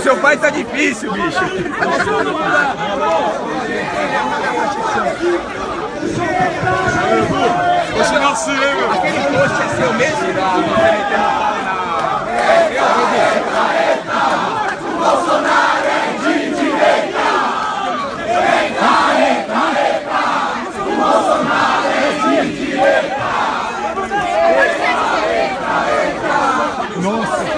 seu pai tá difícil, bicho. Poxa, não sei, meu. Aquele post é seu mesmo? Você metendo o pau na... Bolsonaro é de direita! O Bolsonaro é de direita! Nossa!